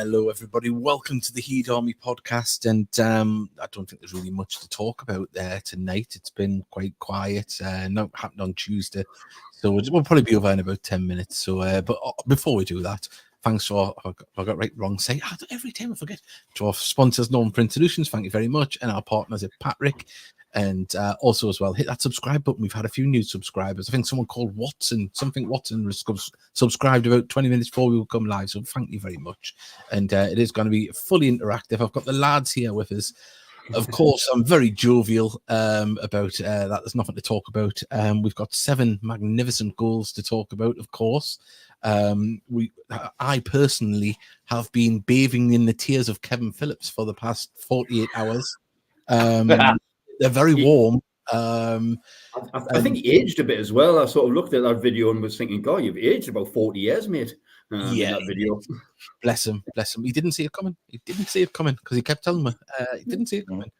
Hello, everybody. Welcome to the Heed Army podcast. And I don't think there's really much to talk about there tonight. It's been quite quiet. Not happened on Tuesday. So we'll probably be over in about 10 minutes. So, but before we do that, thanks to I got right wrong. Say every time I forget to our sponsors, Northern Print Solutions. Thank you very much, and our partners at Patrick, and also as well hit that subscribe button. We've had a few new subscribers. I think someone called Watson subscribed about 20 minutes before we will come live. So thank you very much, and it is going to be fully interactive. I've got the lads here with us. Of course, I'm very jovial about that. There's nothing to talk about. We've got 7 magnificent goals to talk about, of course. I personally have been bathing in the tears of Kevin Phillips for the past 48 hours. They're very warm. I think he aged a bit as well. I sort of looked at that video and was thinking, God, you've aged about 40 years, mate. In that video. Bless him. He didn't see it coming. Because he kept telling me he didn't see it coming.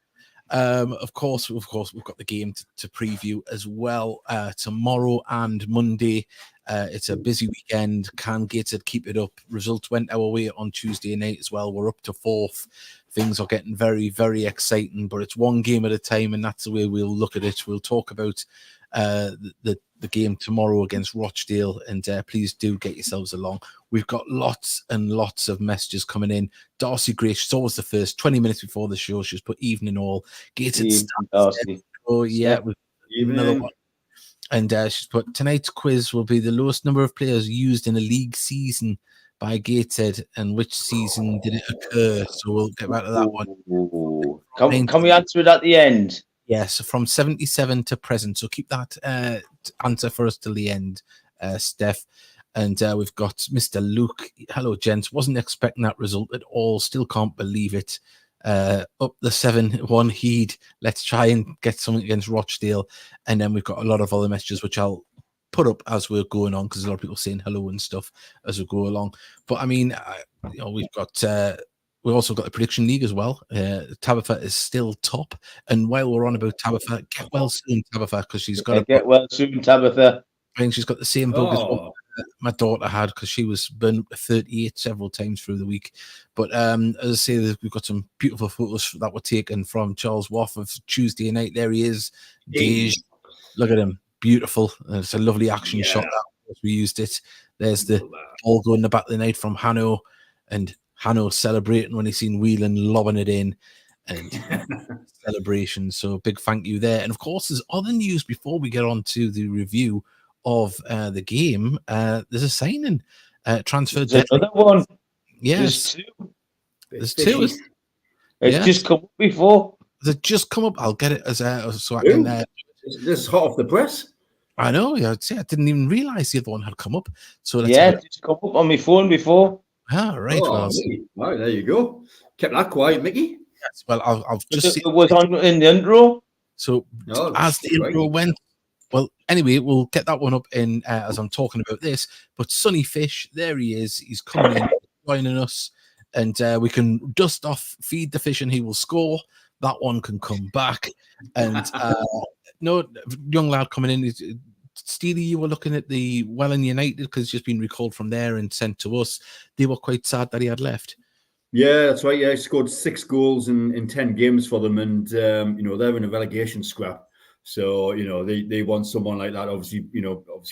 Of course, we've got the game to preview as well tomorrow and Monday. It's a busy weekend. Can Gateshead keep it up? Results went our way on Tuesday night as well. We're up to 4th. Things are getting very, very exciting, but it's one game at a time, and that's the way we'll look at it. We'll talk about the game tomorrow against Rochdale, and please do get yourselves along. We've got lots and lots of messages coming in. Darcy Gray, she's always the first. 20 minutes before the show, she's put evening all. Gateshead Darcy. Oh yeah, we've another one. And she's put tonight's quiz will be the lowest number of players used in a league season by Gateshead, and which season did it occur? So we'll get back to that one. Can we answer it at the end? Yes, from 77 to present. So keep that answer for us till the end, Steph. And we've got Mr. Luke. Hello, gents. Wasn't expecting that result at all. Still can't believe it. Up the 7-1 Heed. Let's try and get something against Rochdale. And then we've got a lot of other messages, which I'll put up as we're going on, because a lot of people saying hello and stuff as we go along. But I mean, we've also got the prediction league as well. Tabitha is still top, and while we're on about Tabitha, get well soon, Tabitha, because she's got get well soon, Tabitha. I think she's got the same bug as what my daughter had, because she was burned 38 several times through the week. But as I say, we've got some beautiful photos that were taken from Charles Waff of Tuesday night. There he is, Dave. Look at him. Beautiful. It's a lovely action shot. We used it. There's the ball going in the back of the night from Hanno, and Hanno celebrating when he seen Whelan lobbing it in, and celebration. So big thank you there. And of course, there's other news before we get on to the review of the game. There's a signing transfer. There's another one. Yes, there's two. It's just come up before. Has it just come up? I'll get it as so I can. This is hot off the press. I know. Yeah, I'd say I didn't even realize the other one had come up. So it's just come up on my phone before. Right. Wow, there you go. Kept that quiet, Mickey. Yes. Well, I'll just. It was on in the intro. So as the intro went. Well, anyway, we'll get that one up in as I'm talking about this. But Sonny Fish, there he is. He's coming in, joining us, and we can dust off, feed the fish, and he will score. That one can come back. And no, young lad coming in. Steely, you were looking at the Welland United, because he's just been recalled from there and sent to us. They were quite sad that he had left. Yeah, that's right. Yeah, he scored 6 goals in 10 games for them, and they're in a relegation scrap. So, they want someone like that, obviously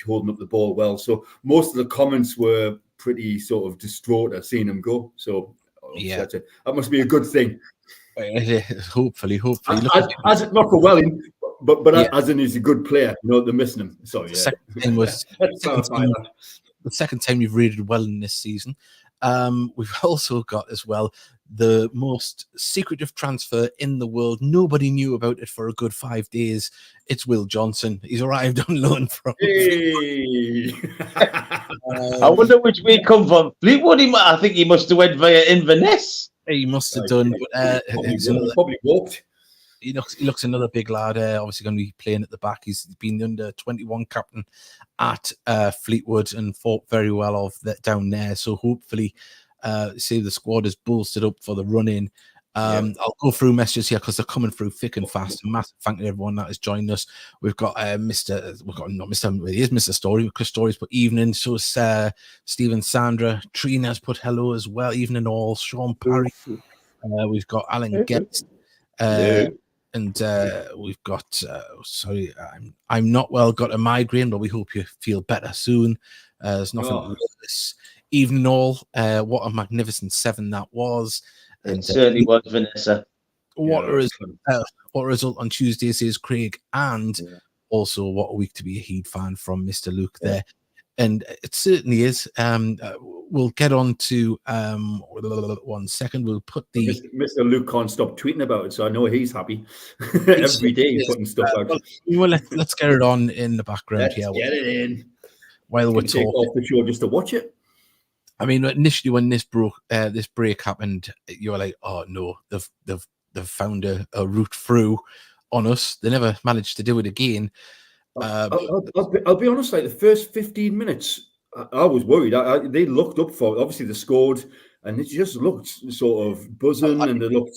holding up the ball well. So most of the comments were pretty sort of distraught at seeing him go. So yeah, that must be a good thing. Hopefully. As not for Welling, but as in he's a good player. They're missing him. Sorry. The second time you've rated Welling this season. We've also got as well the most secretive transfer in the world. Nobody knew about it for a good 5 days. It's Will Johnson. He's arrived on loan from. Hey. I wonder which way he come from. Fleetwood. I think he must have went via Inverness. He must have done, but probably walked. He looks another big lad. Obviously going to be playing at the back. He's been the under 21 captain at Fleetwood and fought very well down there. So hopefully, see the squad is bolstered up for the run in. I'll go through messages here because they're coming through thick and fast. A massive thank you to everyone that has joined us. We've got not Mr. He is Mr. Story. Chris Story's put evening. So is Stephen Sandra. Trina has put hello as well. Evening all. Sean Parry. We've got Alan Getz. And we've got I'm not well, got a migraine, but we hope you feel better soon. There's nothing worse. Evening all. What a magnificent 7 that was. And it certainly was, Vanessa. What a result on Tuesday, says Craig, and also what a week to be a Heed fan from Mr. Luke there. And it certainly is. We'll get on to 1 second. We'll put the Mr. Luke can't stop tweeting about it, so I know he's happy. Every day he's putting stuff out. Well, let's get it on in the background here. Get it in while we're talking. Off the show just to watch it. I mean, initially when this break happened, you were like, "Oh no, they've found a route through on us." They never managed to do it again. I'll be honest. Like the first 15 minutes, I was worried. They looked up for obviously they scored, and it just looked sort of buzzing, and they looked.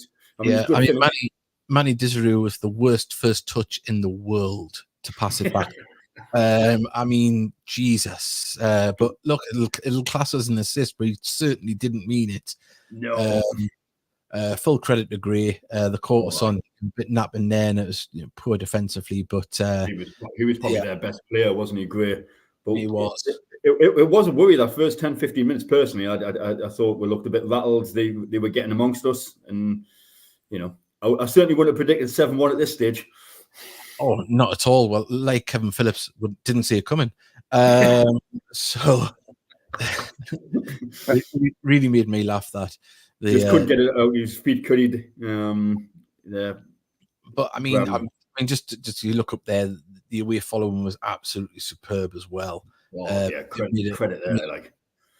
Manny Desiree was the worst first touch in the world to pass it back. I mean, Jesus. But look, it'll class as an assist, but he certainly didn't mean it. No. Full credit to Gray. The court was on a bit napping there, and it was poor defensively. But he was probably their best player, wasn't he, Gray? But he was. It was a worry that first 10, 15 minutes. Personally, I thought we looked a bit rattled. They were getting amongst us, and I certainly wouldn't have predicted 7-1 at this stage. Oh, not at all. Well, like Kevin Phillips didn't see it coming. So it really made me laugh that. Just couldn't get it out his feet, could he? But I mean, just you look up there, the away following was absolutely superb as well. Credit there,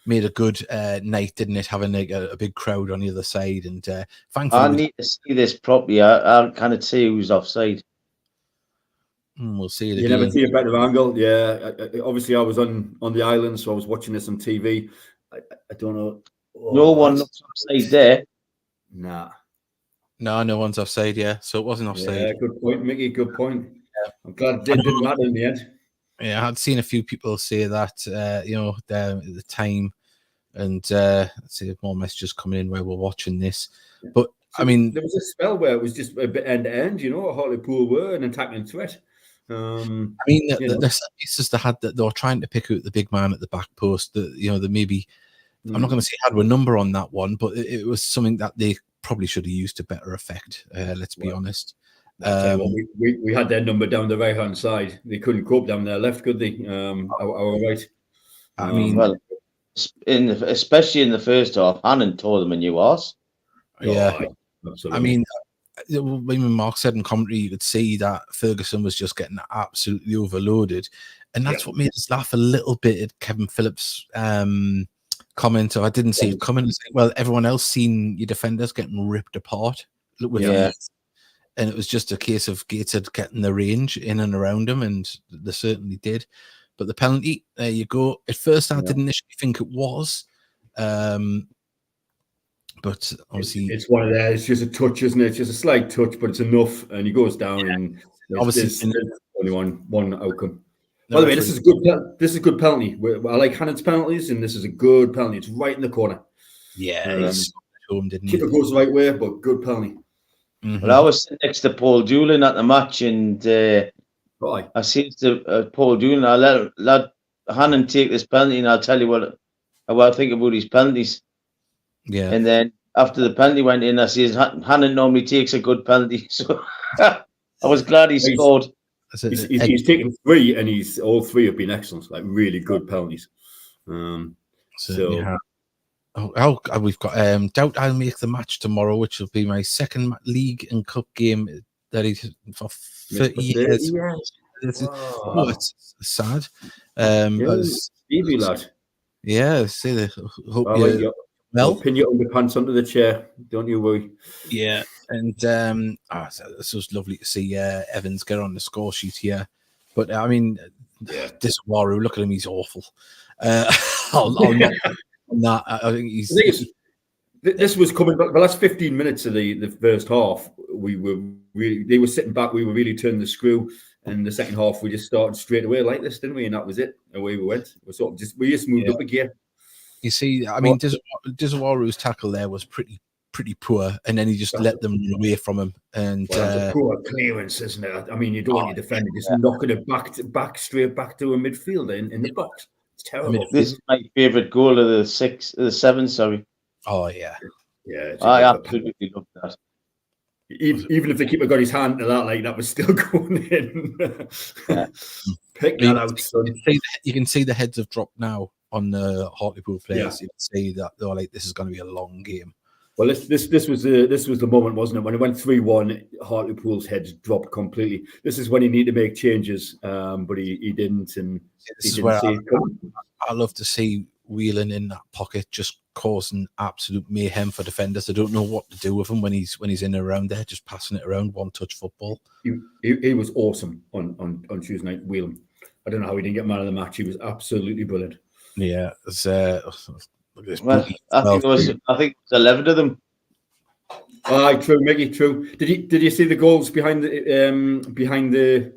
made a good night, didn't it? Having a big crowd on the other side, and thankfully, I need to see this properly. I kind of see who's offside. We'll see it. You never see a better angle. Yeah, obviously I was on the island, so I was watching this on TV. I don't know. No one looks offside there. Nah. No one's offside. Yeah, so it wasn't offside. Yeah, good point, Mickey. Good point. Yeah. I'm glad it didn't matter in the end. Yeah, I had seen a few people say that. The time, and let's see if more messages coming in while we're watching this. Yeah. But so I mean, there was a spell where it was just a bit end to end. Hartlepool were an attacking threat. I mean, the pieces they had that they were trying to pick out the big man at the back post. That they maybe. I'm not going to say had a number on that one, but it was something that they probably should have used to better effect. Let's be honest. We had their number down the right hand side. They couldn't cope down their left, could they? Our right. I mean, well, especially in the first half, Hannon tore them a new arse. Yeah, absolutely. I mean, when Mark said in commentary, you could see that Ferguson was just getting absolutely overloaded, and that's what made us laugh a little bit at Kevin Phillips' comment. So I didn't see it coming. Well, everyone else seen your defenders getting ripped apart. And it was just a case of Gateshead getting the range in and around him, and they certainly did. But the penalty, there you go. At first, I didn't initially think it was. But obviously, it's one of those. It's just a touch, isn't it? It's just a slight touch, but it's enough, and he goes down. And there's only one outcome. By the way, this is a good penalty. I like Hannon's penalties, and this is a good penalty. It's right in the corner. Yeah, keeper goes the right way, but good penalty. Mm-hmm. Well, I was sitting next to Paul Doolin at the match, and I said to Paul Doolin, "I'll let Hannon take this penalty, and I'll tell you what I think about his penalties." Yeah. And then after the penalty went in, I said, "Hannon normally takes a good penalty," so I was glad he scored. He's taken 3, and all 3 have been excellent, like really good penalties. We've got doubt I'll make the match tomorrow, which will be my second league and cup game that is for 30 years. It's sad. Stevie lad. Yeah, hope you well. Pin your underpants under the chair. Don't you worry. Yeah, and this was lovely to see Evans get on the score sheet here. But I mean, this Waru, look at him, he's awful. I'll not. I think he's This was coming back the last 15 minutes of the first half. They were sitting back. We were really turning the screw. And the second half, we just started straight away like this, didn't we? And that was it. Away we went. We just moved up a gear. You see, I mean, Dizawaru's tackle there was pretty poor, and then he just let them run away from him. And that's a poor clearance, isn't it? I mean, you don't want your defender just knocking it straight back to a midfielder in the box. It's terrible. This is my favourite goal of the 7. Sorry. Oh yeah. I absolutely love that. Even if the keeper got his hand to that was still going in. Pick that out, son. You can see the heads have dropped now on the Hartlepool players. You can see that they're like, this is going to be a long game. Well, this was the moment, wasn't it? When it went 3-1, Hartlepool's heads dropped completely. This is when he needed to make changes, but he didn't. And this is where I love to see Whelan in that pocket, just causing absolute mayhem for defenders. I don't know what to do with him when he's in and around there, just passing it around, one-touch football. He was awesome on Tuesday night, Whelan. I don't know how he didn't get man of the match. He was absolutely brilliant. Yeah, I think it was 11 of them. Aye, true, Mickey, true. Did you see the goals behind the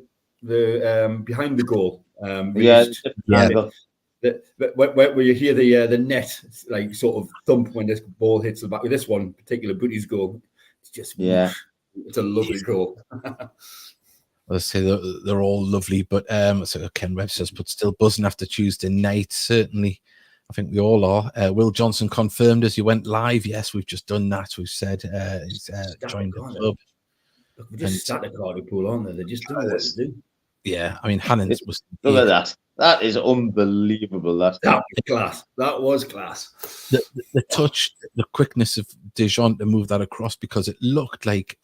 goal? Where you hear the net like sort of thump when this ball hits the back. With this one particular Booty's goal, it's just it's a lovely goal. Let's say they're all lovely, but so Ken Webb says, but still buzzing after Tuesday night. Certainly, I think we all are. Will Johnson confirmed as you went live. Yes, we've just done that. We've said he's joined the club. Look, we just started Hartlepool, aren't they? They're just doing what they do. Yeah, I mean, Hannons was. Look at that. That is unbelievable. That was class. That was class. The touch, the quickness of Dijon to move that across, because it looked like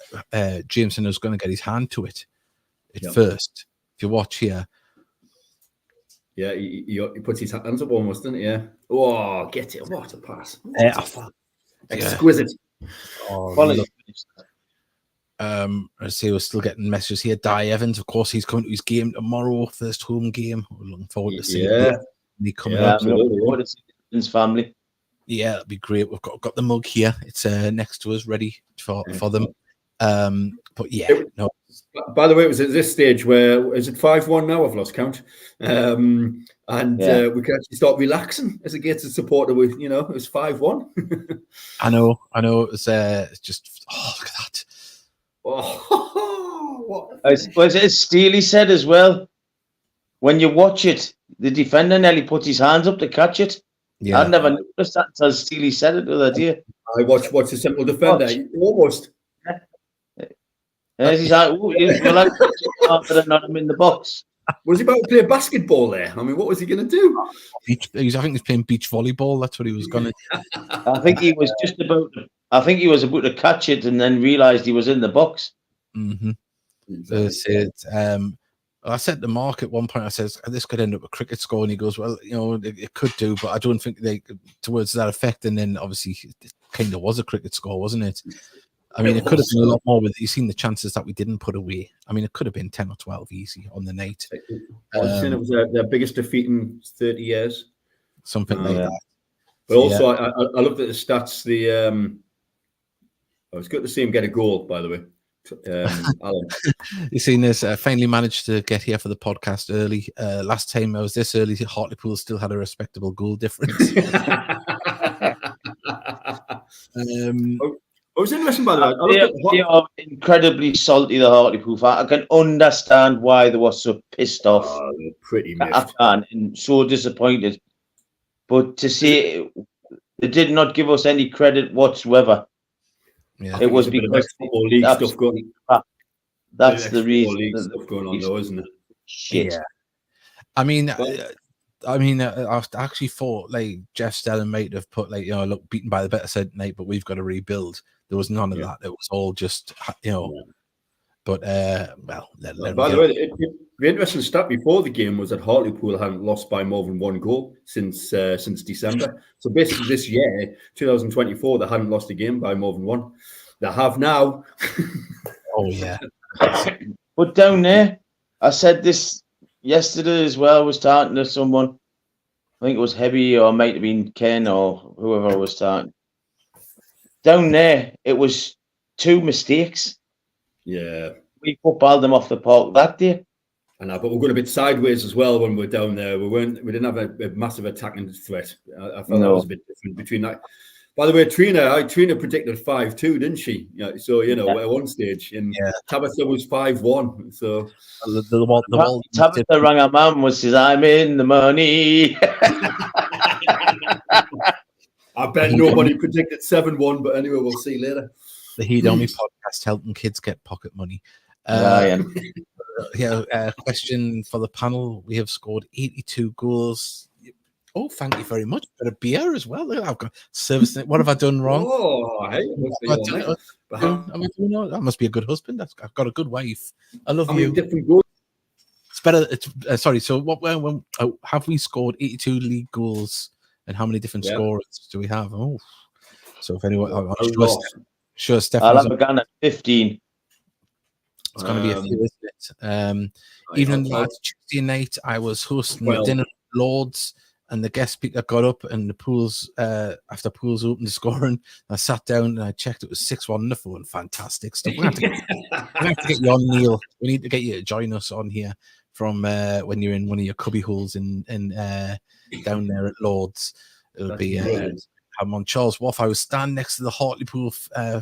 Jameson was going to get his hand to it at first. If you watch here. Yeah, he puts his hands up almost, doesn't he? Yeah. Oh, get it. What a pass. Exquisite. Oh, I see we're still getting messages here. Di Evans, of course, he's coming to his game tomorrow, first home game. We're looking forward to seeing him coming up. Absolutely. His family. Yeah, that'd be great. We've got the mug here. It's next to us, ready for them. But yeah, no. By the way, it was at this stage where is it 5-1 now? I've lost count. We can actually start relaxing as a Gateshead supporter. With it was 5-1. I know. It was just look at that. Oh, what? As Steely said as well, when you watch it, the defender nearly put his hands up to catch it. Yeah, I never noticed that until Steely said it the other day. I watched a simple defender. Almost. He's like, you're like, not him in the box. Was he about to play basketball there? I mean, what was he going to do? I think he was playing beach volleyball. That's what he was going to do. I think he was about to catch it and then realised he was in the box. Mm-hmm. I said to Mark at one point, I says, this could end up a cricket score. And he goes, well, it could do, but I don't think they towards that effect. And then obviously it kind of was a cricket score, wasn't it? I mean, it could have been a lot more with you've seen the chances that we didn't put away. I mean, it could have been 10 or 12 easy on the night. It was their biggest defeat in 30 years. Something like that. But also, I looked at the stats. I was good to see him get a goal, by the way. Alan. You've seen this. Finally managed to get here for the podcast early. Last time I was this early, Hartlepool still had a respectable goal difference. I was interested by that. They are incredibly salty, the Hartlepool fan. I can understand why they were so pissed off. They're pretty miffed. And so disappointed. But to say they did not give us any credit whatsoever. Yeah, it was because football league stuff going. That's the reason. League stuff going on, though, isn't it? Shit. Yeah. I mean, I actually thought like Jeff Stelling might have put look, beaten by the better side tonight, but we've got to rebuild. There was none of that. It was all just But well, by the way, the interesting stat before the game was that Hartlepool hadn't lost by more than one goal since December. So basically, this year, 2024, they hadn't lost a game by more than one. They have now. Oh yeah. But down there, I said this yesterday as well. I was talking to someone. I think it was Heavy, or it might have been Ken, or whoever was talking. down there, it was 2 mistakes. Yeah. We footballed them off the park that day. But we're going a bit sideways as well when we're down there. We didn't have a massive attacking threat. I felt that was a bit different between that. By the way, Trina predicted 5-2, didn't she? Yeah, so at one stage, and Tabitha was 5-1. So the Tabitha rang her mum and says, "I'm in the money." I bet nobody predicted 7-1, but anyway, we'll see later. The Heed Army podcast helping kids get pocket money. Question for the panel. We have scored 82 goals. Oh, thank you very much. Got a beer as well. I've got service. What have I done wrong? Oh, hey, I must be a good husband. I've got a good wife. I love you. Different goals. It's better. Sorry. So, have we scored 82 league goals, and how many different scorers do we have? Oh, so if anyone, I'm sure Steph. I'll have a gun at 15. It's going to be a few, isn't it? Even last Tuesday night, I was hosting the dinner at Lords, and the guest speaker got up, and the pools, after pools opened the scoring, I sat down and I checked. It was 6-1 and fantastic stuff. We have to get you on, Neil. We need to get you to join us on here from when you're in one of your cubby holes in down there at Lords. It'll be. I'm on Charles Wharf. I was standing next to the Hartlepool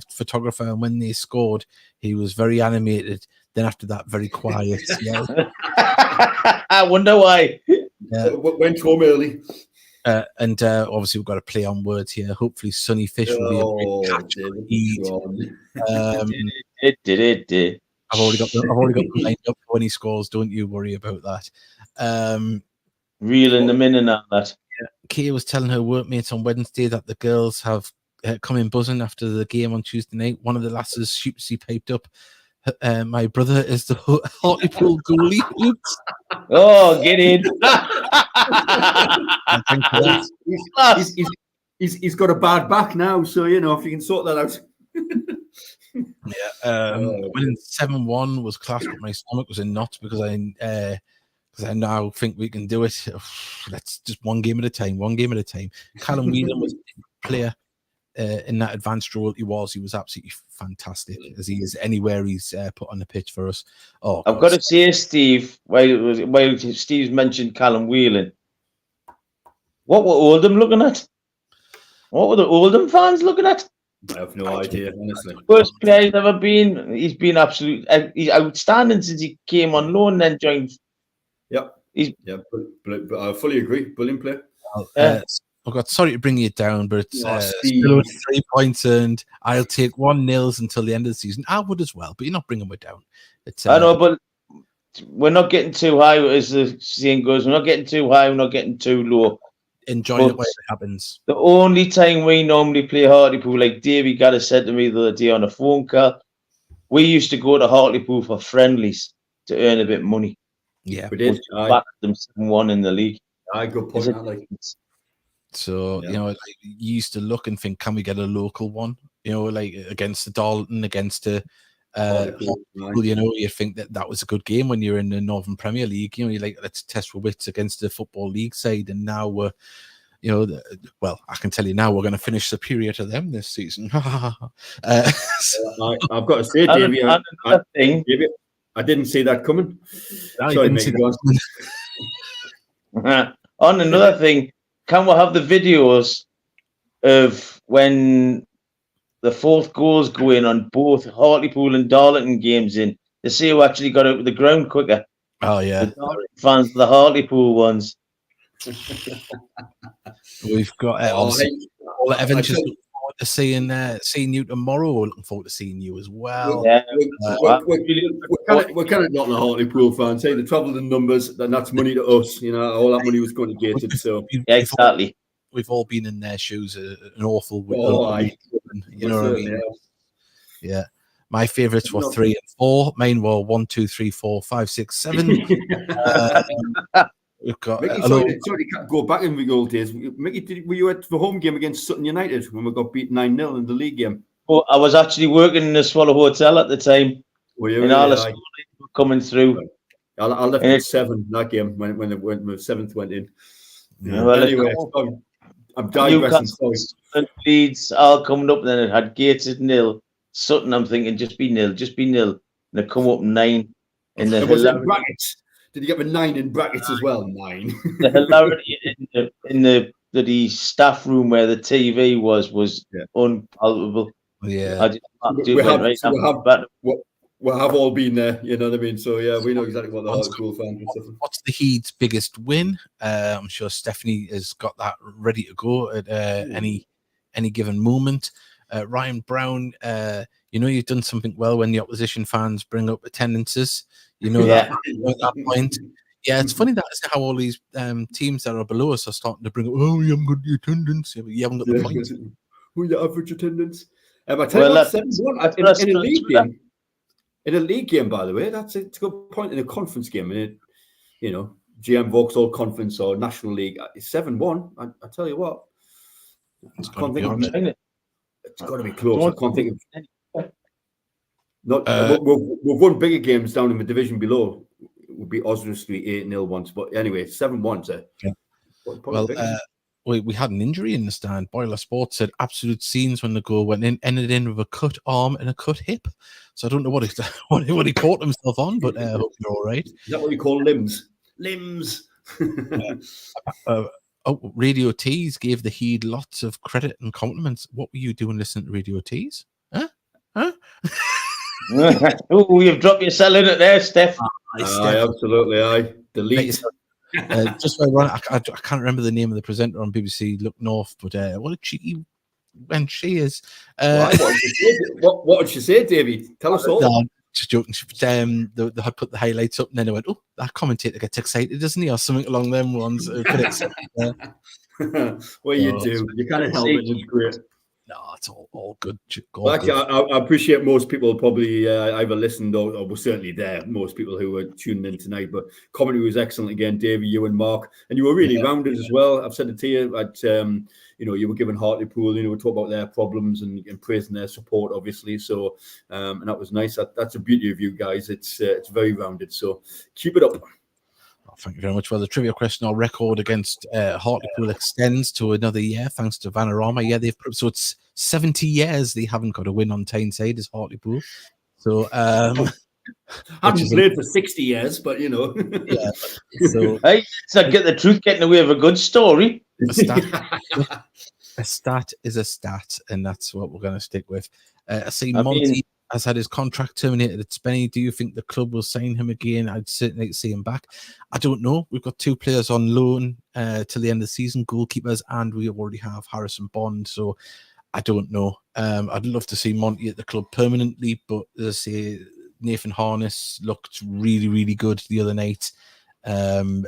photographer, and when they scored, he was very animated. Then after that, very quiet. I wonder why. Went home early. And obviously, we've got to play on words here. Hopefully, Sunny Fish will be a big catch. I've already got them lined up when he scores. Don't you worry about that. Reeling them in and out that. Kia was telling her workmates on Wednesday that the girls have come in buzzing after the game on Tuesday night. One of the lasses sheepishly piped up, "My brother is the Hartlepool goalie." Oops. Oh, get in! He's got a bad back now, so if you can sort that out. Winning 7-1 was class, but my stomach was in knots because I now think we can do it. Let's just one game at a time. Callum Whelan was a player in that advanced role. He was absolutely fantastic, as he is anywhere he's put on the pitch for us. I've got to say, Steve, while Steve's mentioned Callum Whelan, what were Oldham looking at? What were the Oldham fans looking at? I have no idea, honestly. First player he's ever been. He's been he's outstanding since he came on loan and then joined. Yep. But I fully agree. Brilliant player. I've got sorry to bring you down, but it's still 3 points, and I'll take 1-0 until the end of the season. I would as well, but you're not bringing me down. I know, but we're not getting too high, as the saying goes. We're not getting too high. We're not getting too low. Enjoy it when it happens. The only time we normally play Hartlepool, like Davey Gaddis said to me the other day on a phone call, we used to go to Hartlepool for friendlies to earn a bit of money. Yeah, we did. Back them 7-1 in the league. Good point. So you used to look and think, can we get a local one? Like against the Darlington, against the you think that was a good game when you're in the Northern Premier League. You're like, let's test our wits against the Football League side, and now we're. Well, I can tell you now we're going to finish superior to them this season. I've got to say, Davey, I didn't see that coming. Sorry, mate. On another thing, can we have the videos of when the fourth goals go in on both Hartlepool and Darlington games in to see who actually got out of the ground quicker? Oh, yeah. The Darlington fans, the Hartlepool ones. We've got all the Evans just looking forward to seeing you tomorrow. We're looking forward to seeing you as well. Yeah, we're kind of not the Hartlepool fans. They travelled in numbers, and that's money to us. All that money was going to Gateshead. So exactly. We've all been in their shoes. An awful week. You know what I mean? Yeah. My favourites were 3 and 4. Mine were 1, 2, 3, 4, 5, 6, 7. We've got. Mickey, sorry, go back in the old days. Mickey, were you at the home game against Sutton United when we got beat 9-0 in the league game? Oh, I was actually working in the Swallow Hotel at the time. Were you? And all the were coming through. I left at 7 that game when the 7th went in. Yeah. Well, anyway, I'm digressing. Sorry. And Leeds all coming up, and then it had Gateshead 0. Sutton, I'm thinking, just be nil. And they come up 9. And was it in brackets? Did you get the 9 in brackets as well? 9. The hilarity in the staff room where the TV was unpalpable. Yeah. We have all been there, you know what I mean? So, yeah, we know exactly what the Hartlepool fans are suffering. What's the Heat's biggest win? I'm sure Stephanie has got that ready to go at any given moment. Ryan Brown, you've done something well when the opposition fans bring up attendances. You know that at that point. Yeah, it's funny that how all these teams that are below us are starting to bring up, oh, you haven't got the attendance. You haven't got the points. Who's your average attendance? I tell you what, 7-1 in a league game. In a league game, by the way, it's a good point. In a conference game, GM Vauxhall Conference or National League, it's 7-1. I tell you what, it's got to be close. I can't think of. We've won bigger games down in the division below. It would be Oswald Street 8-0 once, but anyway, 7-1. We had an injury in the stand. Boiler Sports said absolute scenes when the goal went in, ended in with a cut arm and a cut hip. So I don't know what he caught himself on, but I hope you're all right. Is that what you call limbs? Radio Tees gave the Heed lots of credit and compliments. What were you doing listening to Radio Tees? Huh? Oh, you've dropped your cell in it there, Steph. Absolutely. Delete. Just ironic. I can't remember the name of the presenter on BBC Look North, but what a cheeky when she is. What did she say, Davey? Tell us all. No, just joking. They had put the highlights up, and then they went, "Oh, that commentator gets excited, doesn't he?" Or something along them ones. Well, you do. You can't help it. It's great. No, it's all good. Well, actually, I appreciate most people probably either listened or were certainly there. Most people who were tuning in tonight, but commentary was excellent again, Davey, you and Mark, and you were really rounded as well. I've said it to you that you were giving Hartlepool, we talk about their problems and praising their support, obviously. So, and that was nice. That's the beauty of you guys. It's very rounded. So keep it up. Thank you very much. Well, the trivia question, our record against Hartlepool extends to another year, thanks to Vanarama. Yeah, so it's 70 years they haven't got a win on Tyneside as Hartlepool. So, haven't played for 60 years, but yeah. So, hey, it's like get the truth getting away with a good story. A stat is a stat, and that's what we're going to stick with. I see Monty has had his contract terminated at Spenny. Do you think the club will sign him again? I'd certainly like to see him back. I don't know. We've got 2 players on loan till the end of the season, goalkeepers, and we already have Harrison Bond. So I don't know. I'd love to see Monty at the club permanently, but as I say, Nathan Harness looked really, really good the other night. And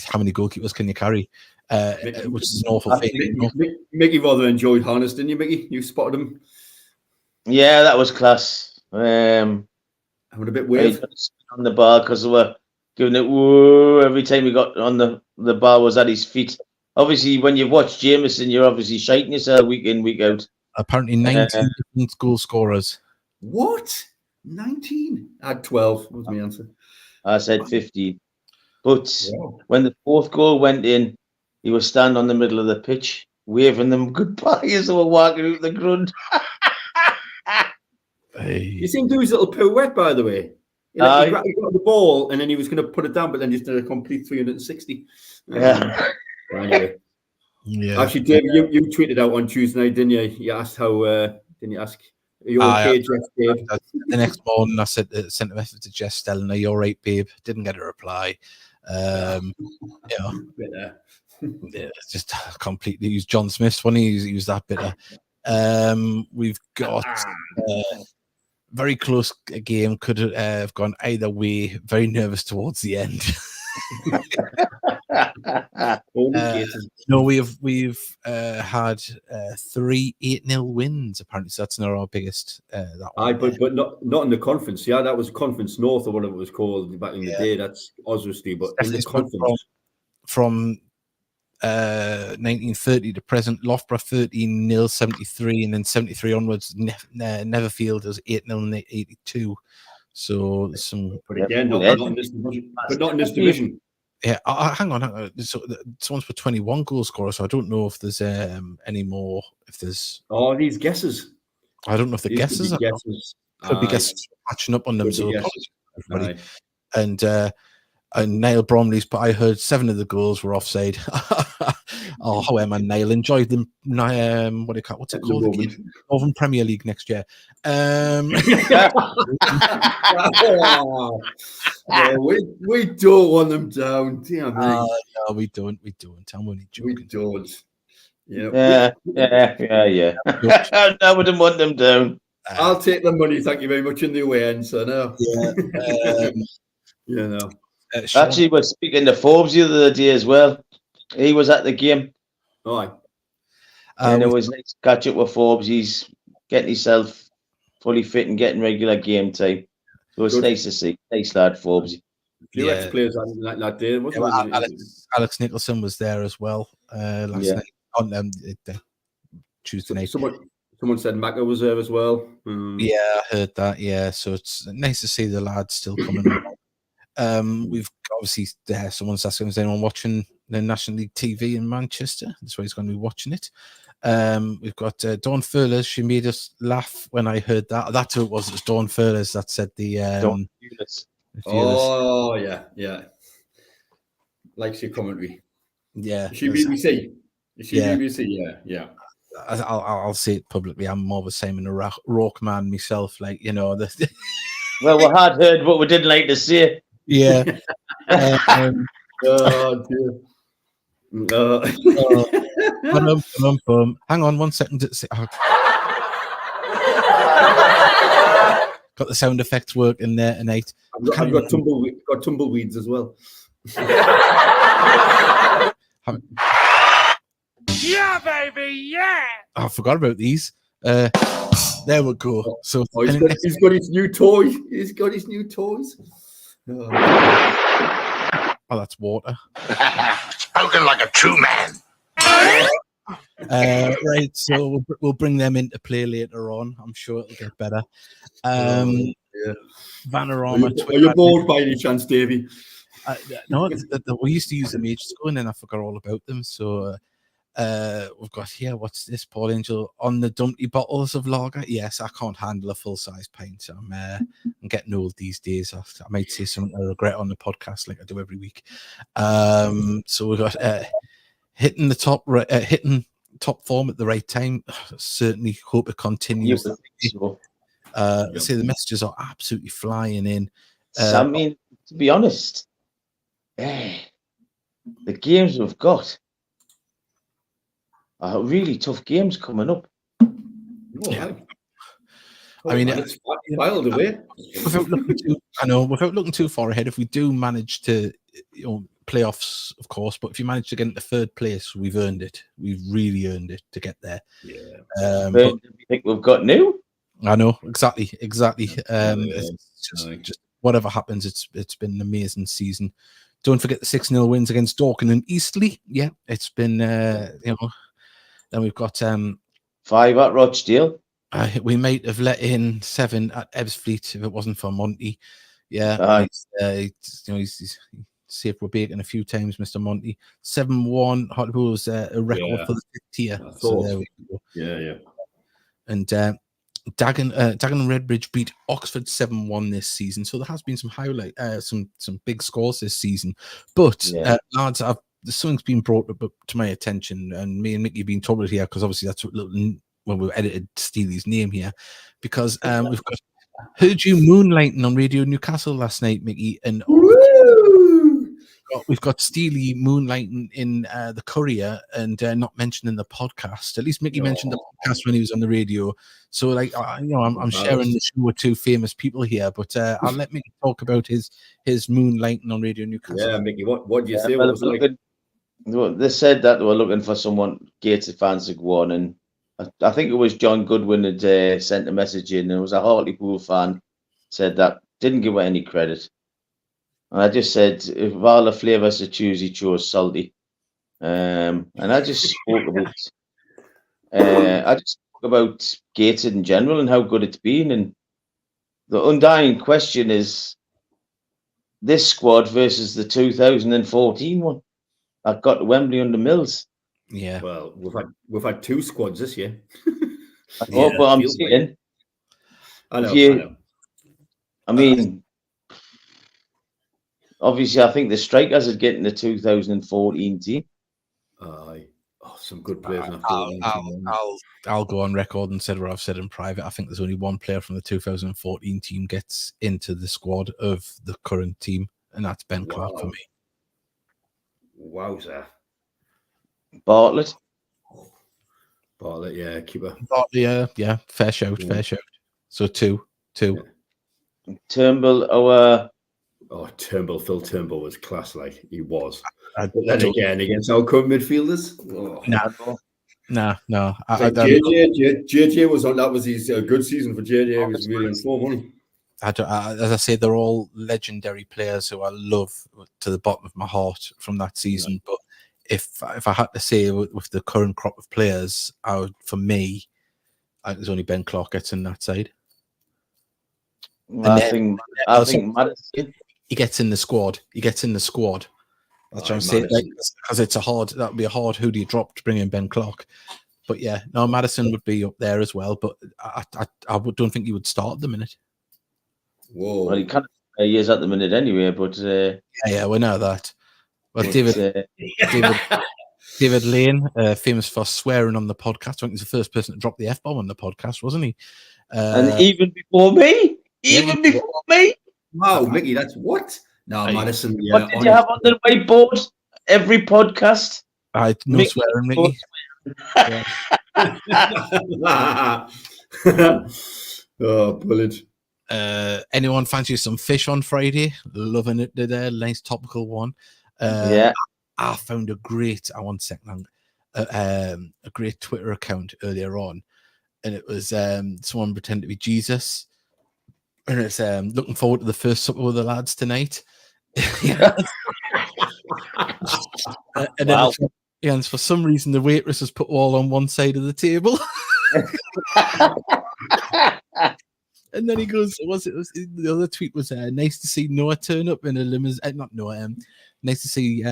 how many goalkeepers can you carry? Which is an awful thing. Mickey rather enjoyed Harness, didn't you, Mickey? You spotted him. Yeah, that was class. I'm a bit weird on the bar because we were giving it whoa every time he got on the bar was at his feet. Obviously, when you've watched Jameson, you're obviously shaking yourself week in, week out. Apparently, 19 different goal scorers. What? 19? I had 12. Was my answer. I said 15. But when the 4th goal went in, he was standing on the middle of the pitch, waving them goodbye as they were walking out the ground. You seem to do his little pirouette, by the way. He got the ball and then he was going to put it down, but then just did a complete 360. Anyway. Yeah. Actually, Dave, you tweeted out on Tuesday night, didn't you? You asked how, didn't you ask? Are you okay, Jess, babe? The next morning, I sent a message to Jess Stelling, are you all right, babe? Didn't get a reply. It's just completely used John Smith's one. He was that bitter. We've got very close game, could have gone either way. Very nervous towards the end. No, we've had 3 8-0 wins apparently. So that's not our biggest. That one. But not in the conference. Yeah, that was Conference North or whatever it was called back in the day. That's Oswestry, but in the conference from 1930 to present, Loughborough 13-0 73, and then 73 onwards, Netherfield was 8-0 82. So some, but again, not in this division. Yeah, hang on. So, someone's put 21 goal scorer, so I don't know if there's any more. If there's these guesses. I don't know if the These guesses could be guesses. could be guesses catching up on them. So everybody. And Niall Bromley's, but I heard 7 of the goals were offside. Oh, however, Niall enjoyed them. What's it called? Northern Premier League next year. No, we don't want them down. Damn me. No, we don't. I'm only joking. We don't. Yeah. I wouldn't want them down. I'll take the money, thank you very much, in the away end, so no. Yeah. Actually, we're speaking to Forbes the other day as well. He was at the game. Aye. And it was nice to catch up with Forbes. He's getting himself fully fit and getting regular game time. So it's nice to see. Nice lad, Forbes. A few ex-players like that day, wasn't Alex Nicholson was there as well last night on Tuesday night. Someone said Macca was there as well. Yeah, I heard that. Yeah, so it's nice to see the lads still coming along. We've obviously someone's asking, is anyone watching the National League TV in Manchester? That's why he's going to be watching it. We've got Dawn Furlers. She made us laugh when I heard that. That's who it was. It was Dawn Furlers that said the Dawn Oh yeah. Likes your commentary. Yeah. Is she BBC? BBC? Yeah. I'll say it publicly. I'm more of a Simon Rock man myself. Like, you know, well, we had heard what we didn't like to say. Yeah. Oh dear. Hang on 1 second. Got the sound effects working there tonight. I've got tumbleweeds as well. Yeah, baby, yeah. I forgot about these. There we go. So he's got his new toy. He's got his new toys. Oh, that's water. Spoken like a true man. Right, so we'll bring them into play later on. I'm sure it'll get better. Vanarama. Are you bored by any chance, Davey? No, we used to use them ages ago, and then I forgot all about them. So we've got here. What's this, Paul Angel? On the dumpty bottles of lager. Yes, I can't handle a full-size pint. I'm getting old these days. I might say something I regret on the podcast, like I do every week. So we've got hitting top form at the right time. Certainly hope it continues. Say the messages are absolutely flying in. I mean, to be honest, the games we've got are really tough games coming up. Yeah. I mean, it's filed away. Without looking too far ahead, if we do manage to, playoffs, of course, but if you manage to get into third place, we've earned it. We've really earned it to get there. Yeah. But you think we've got new? I know, exactly. Just whatever happens, it's been an amazing season. Don't forget the 6-0 wins against Dorking and Eastleigh. Yeah, it's been Then we've got 5 at Rochdale. We might have let in 7 at Ebbsfleet if it wasn't for Monty. Yeah, he's saved Rebecca a few times, Mr. Monty. 7-1. Hartlepool was a record for the 5th tier. So there we go. Yeah. And Dagon and Redbridge beat Oxford 7-1 this season. So there has been some some big scores this season. But lads, something's been brought up to my attention, and me and Mickey have been talking about here because obviously that's when we edited Steely's name here, because we've heard you moonlighting on Radio Newcastle last night, Mickey, and we've got Steely moonlighting in the Courier and not mentioning the podcast. At least Mickey mentioned the podcast when he was on the radio. So, like, I'm sharing the show with 2 famous people here, but I'll let Mickey talk about his moonlighting on Radio Newcastle. Yeah, Mickey, what do you say? What was they said that they were looking for someone, Gateshead fans to go on, and I think it was John Goodwin had sent a message in, and it was a Hartlepool fan, said that, didn't give her any credit. And I just said, if all the flavours to choose, he chose salty. And I just spoke about Gateshead in general and how good it's been. And the undying question is, this squad versus the 2014 one. I got to Wembley under Mills. Yeah. Well, we've had 2 squads this year. I know, but I'm saying, I know. I mean, obviously, I think the strikers are getting the 2014 team. Some good players. I'll go on record and said what I've said in private. I think there's only one player from the 2014 team gets into the squad of the current team, and that's Ben Clark for me. Wowzer. Bartlett, yeah, keeper. Bartlett, yeah, fair shout. So two. Yeah. Turnbull, Turnbull, Phil Turnbull was class, like he was. But then again, against our current midfielders. No. JJ was on. That was his good season for JJ. He was really on form, wasn't he? As I say, they're all legendary players who I love to the bottom of my heart from that season. But if I had to say with the current crop of players, for me, I think there's only Ben Clark gets in that side. I think Madison. He gets in the squad. That's what I'm saying. Because that would be a hard who do you drop to bring in Ben Clark. But yeah, no, Madison would be up there as well. But I don't think he would start at the minute. Whoa. Well, he is at the minute anyway. But yeah, we know that. Well, David Lane, famous for swearing on the podcast. I think he's the first person to drop the F-bomb on the podcast, wasn't he? And even before me. Wow, Mickey, that's what? No, Madison. Yeah, what did you have on the whiteboard? Every podcast? No swearing, Mickey. Oh, brilliant. Anyone fancy some fish on Friday? Loving it today. Nice topical one. Yeah. I found a great Twitter account earlier on, and it was someone pretending to be Jesus. And it's looking forward to the first supper with the lads tonight. And for some reason, the waitress has put all on one side of the table. And then he goes, the other tweet was nice to see Noah turn up in a limousine. Not Noah. Nice to see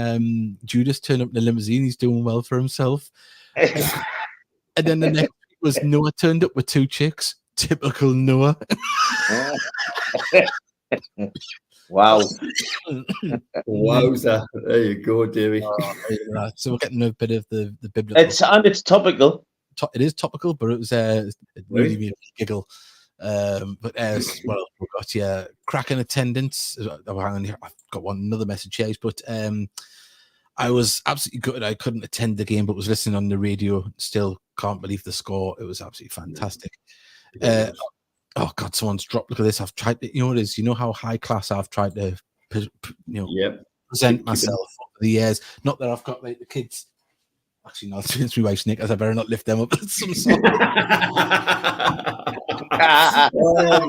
Judas turn up in a limousine. He's doing well for himself. And then the next tweet was Noah turned up with 2 chicks. Typical Noah. Wow. Wowza. There you go, Davey. So we're getting a bit of the biblical. It's topical. It is topical, but it was it really made me giggle. But as well, we've got cracking attendance. I've got another message here, but I was absolutely gutted I couldn't attend the game, but was listening on the radio. Still can't believe the score. It was absolutely fantastic. Oh God, someone's dropped. Look at this. I've tried to, what it is. You know how high class I've tried to, present myself over the years. Not that I've got like the kids. Actually, no, it's my wife's Nick, as I better not lift them up. Some sort. Oh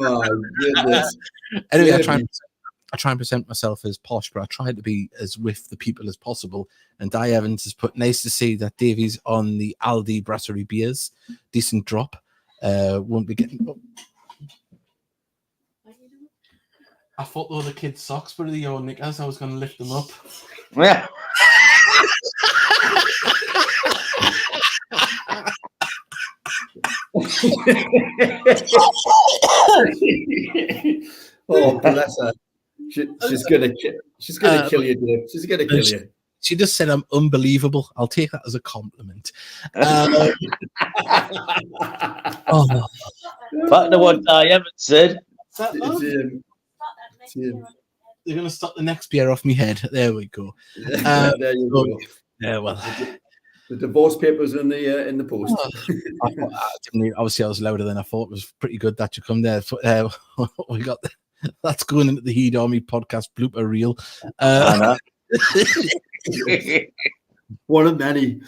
my goodness. Anyway, I try and present myself as posh, but I try to be as with the people as possible. And Di Evans has put, nice to see that Davey's on the Aldi Brasserie beers. Decent drop. Won't be getting. I thought they were the kids' socks, but the old Nick, as I was going to lift them up. Yeah. Oh, bless her. She's gonna kill you, Dave. She's gonna kill you. She just said I'm unbelievable. I'll take that as a compliment. Back to what Di Evans said. They're going to stop the next beer off my head. There we go. There you go. Yeah, well, the divorce papers in the post. Obviously, I was louder than I thought. It was pretty good that you come there. We got that's going into the Heed Army podcast blooper reel. One of many.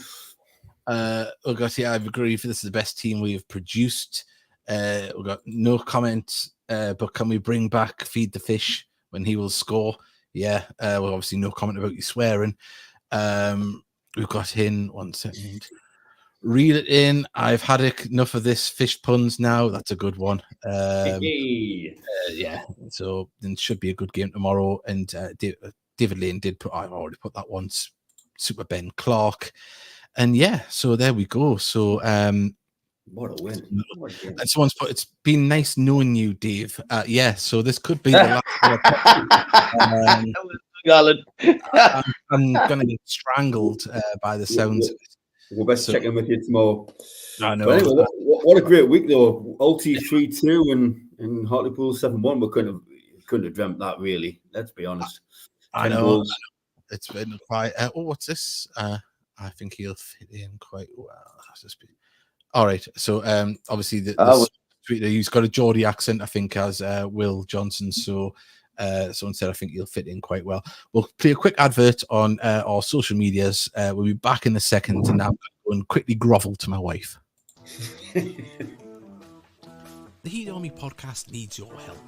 We got I've agreed. This is the best team we have produced. We got no comment. But can we bring back Feed the Fish when he will score? Yeah. Well, obviously no comment about you swearing. We've got in 1 second. Reel it in. I've had enough of this fish puns now. That's a good one. Yeah. So then it should be a good game tomorrow. And David Lane did put. I've already put that once. Super Ben Clark. And yeah, so there we go. So what a win. And someone's put, it's been nice knowing you, Dave. Yeah, so this could be the last. I'm going to get strangled by the sounds of it. We'll best check in with you tomorrow. I know. But anyway, what a great week, though. Ulti 3-2 and Hartlepool 7-1. We couldn't have dreamt that, really. Let's be honest. I know. It's been quite. What's this? I think he'll fit in quite well. All right. So obviously he's got a Geordie accent, I think, as Will Johnson. So someone said I think he'll fit in quite well. We'll play a quick advert on our social medias. We'll be back in a second, and now I'm going to go and quickly grovel to my wife. The Heat Army podcast needs your help.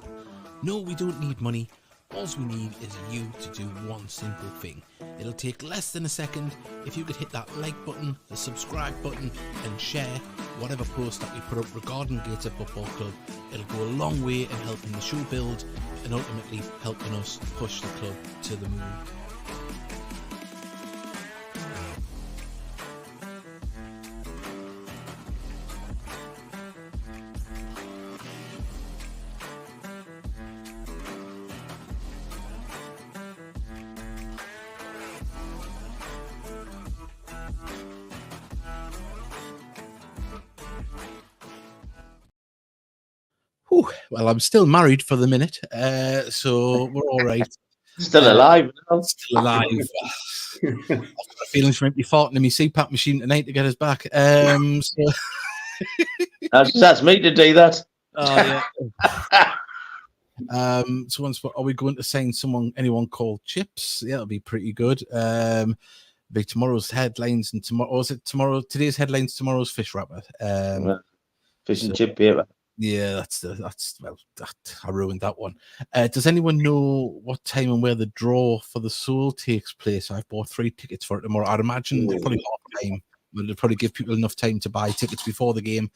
No, we don't need money. All we need is you to do one simple thing. It'll take less than a second. If you could hit that like button, the subscribe button, and share whatever post that we put up regarding Gateshead Football Club, it'll go a long way in helping the show build and ultimately helping us push the club to the moon. Well, I'm still married for the minute, so we're all right. Still alive. Still alive. I've got a feeling she might be farting in my CPAP machine tonight to get us back. So that's me to do that. Oh, yeah. Someone's, are we going to sign anyone called Chips? Yeah, that'll be pretty good. Be tomorrow's headlines and tomorrow. Was it tomorrow? Today's headlines, tomorrow's fish wrapper. Fish and chip paper. Yeah, I ruined that one. Does anyone know what time and where the draw for the Soul takes place? I've bought 3 tickets for it tomorrow. I'd imagine probably half time. It'll probably give people enough time to buy tickets before the game,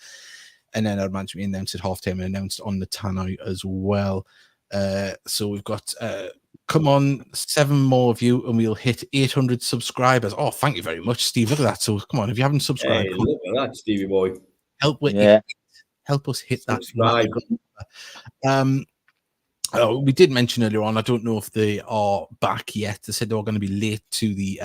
and then I'd imagine we announced at half time and announced on the tannoy as well. So we've got come on, 7 more of you, and we'll hit 800 subscribers. Oh, thank you very much, Steve. Look at that. So come on, if you haven't subscribed, look at that, Stevie boy. Help with it. Help us hit that. We did mention earlier on, I don't know if they are back yet. They said they were going to be late to the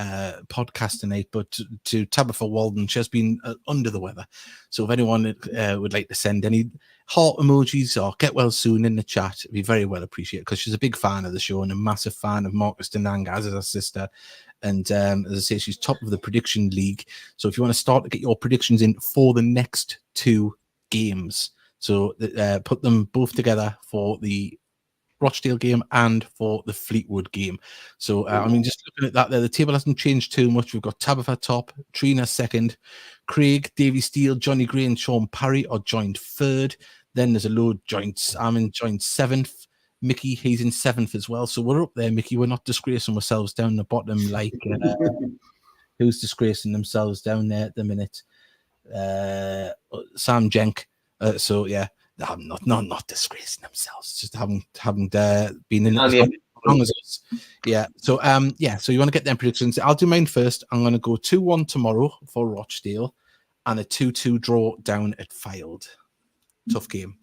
podcast tonight, but to Tabitha Walden, she has been under the weather. So if anyone would like to send any heart emojis or get well soon in the chat, it'd be very well appreciated, because she's a big fan of the show and a massive fan of Marcus Denanga, as is her sister. And as I say, she's top of the prediction league. So if you want to start to get your predictions in for the next 2 games, so put them both together for the Rochdale game and for the Fleetwood game. So I mean, just looking at that there, the table hasn't changed too much. We've got Tabitha top, Trina second, Craig, Davey Steele, Johnny Gray and Sean Parry are joined 3rd. Then there's a load joints. Armin joined 7th. Mickey, he's in 7th as well. So we're up there, Mickey. We're not disgracing ourselves down the bottom like who's disgracing themselves down there at the minute. Sam Jenk. So yeah, I'm not disgracing themselves. Just haven't been in it as long as us. Yeah. So So you want to get them predictions? I'll do mine first. I'm going to go 2-1 tomorrow for Rochdale, and a 2-2 draw down at Fylde. Tough game.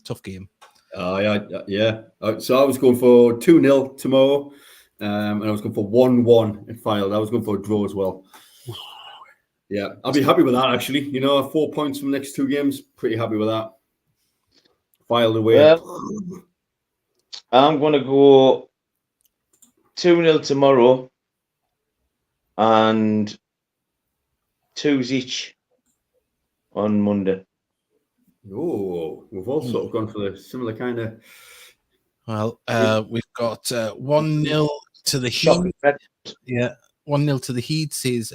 Yeah. So I was going for 2-0 tomorrow, and I was going for 1-1 at Fylde. I was going for a draw as well. Yeah, I'll be happy with that, actually. 4 points from the next 2 games. Pretty happy with that. Fylde away. Well, I'm going to go 2-0 tomorrow and 2s each on Monday. Oh, we've all sort of gone for the similar kind of... Well, we've got 1-0 to the Heat. Yeah, 1-0 to the Heat, says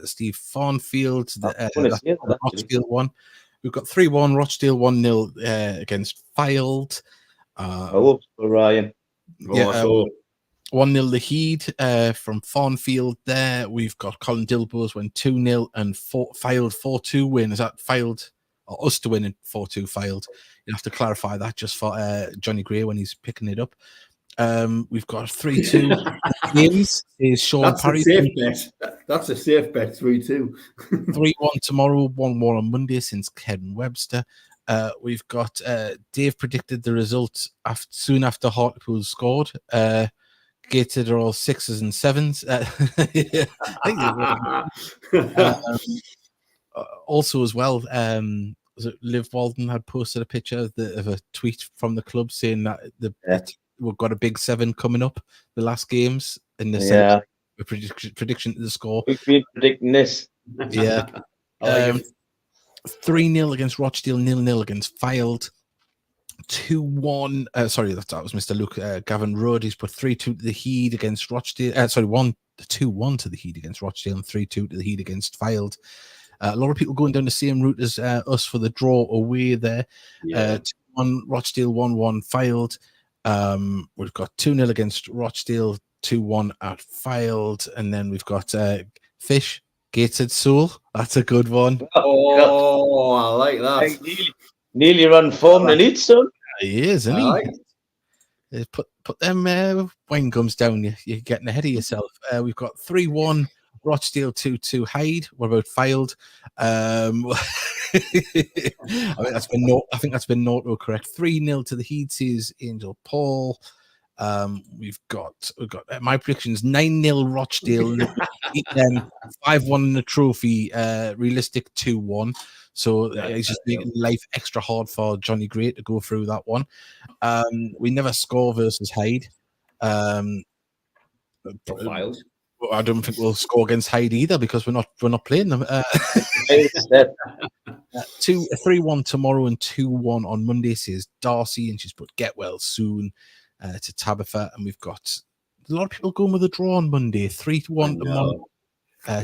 Steve Farnfield. The Rochdale one. We've got 3-1, Rochdale 1-0 against Fylde. For Ryan. 1-0 the Heed from Fylde there. We've got Colin Dilbo's win 2-0 and Fylde 4-2 win. Is that Fylde or us to win in 4-2 Fylde? You have to clarify that just for Johnny Gray when he's picking it up. We've got 3-2 games. Is Sean Parry. That's a safe bet. 3-2. 3-1 tomorrow, 1-1 on Monday since Kevin Webster. We've got Dave predicted the result soon after Hartlepool scored. Gateshead are all 6s and 7s. Also, as well, Liv Walden had posted a picture of a tweet from the club saying that we've got a big 7 coming up, the last games in the prediction to the score. We've been predicting this. Yeah. 3-0 against Rochdale, 0-0 against Fylde. 2-1. Sorry, that was Mr. Luke Gavin Rudd. He's put 3-2 to the Heed against Rochdale. 2-1 to the Heed against Rochdale and 3-2 to the Heed against Fylde. A lot of people going down the same route as us for the draw away there. 2-1 Rochdale, 1-1 Fylde. We've got 2-0 against Rochdale, 2-1 at Fylde, and then we've got Fish, Gateshead Soul. That's a good one. Oh, I like that. Nearly run form and eat, son. He is, isn't he? Like put them wine gums down. You're getting ahead of yourself. We've got 3-1 Rochdale, 2-2 Hyde. What about Fylde? I think that's been not correct. 3-0 to the Heed, says Angel Paul. We've got my predictions: 9-0 Rochdale, 5-1 in the trophy. Realistic 2-1. So he's just making life extra hard for Johnny Gray to go through that one. We never score versus Hyde. I don't think we'll score against Hyde either because we're not playing them. 3-1 tomorrow and 2-1 on Monday, says Darcy, and she's put get well soon to Tabitha. And we've got a lot of people going with a draw on Monday. 3-1 tomorrow.